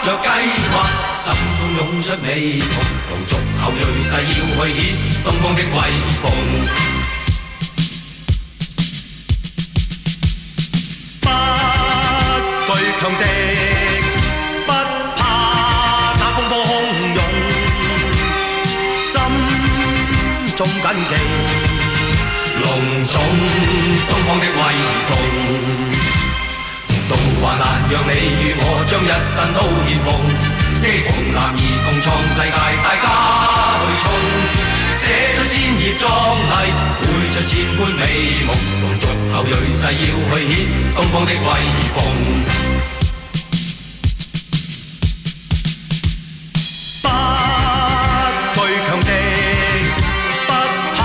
着計劃，心中湧出美夢，同族後鋭勢要去顯東方的威風。不懼強敵，不怕那風波洶湧，心中緊記隆重東方的威風。道還難讓你與我將一生都獻奉，一同男兒共創世界，大家去衝，寫出千頁壯麗，繪出千般美夢，同族後鋭勢要去顯東方的威風。不懼強敵，不怕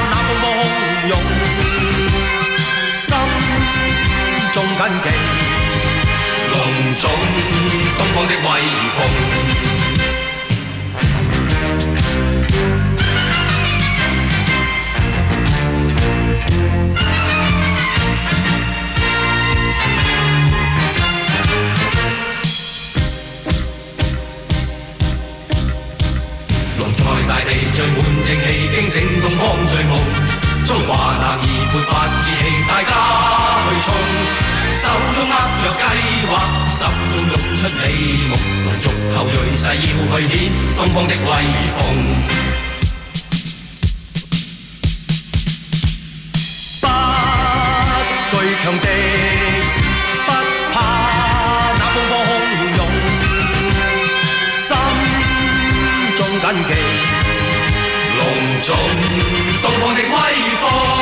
那風波洶湧，心中緊記隆重東方的威風。龍在大地聚滿正氣，驚醒東方醉夢。中華男兒勃發志氣，大家去衝，手中握着計劃，心中湧出美夢，同族後鋭勢要去顯東方的威風。不懼強敵，不怕那風波洶湧，心中緊記隆重東方的威風。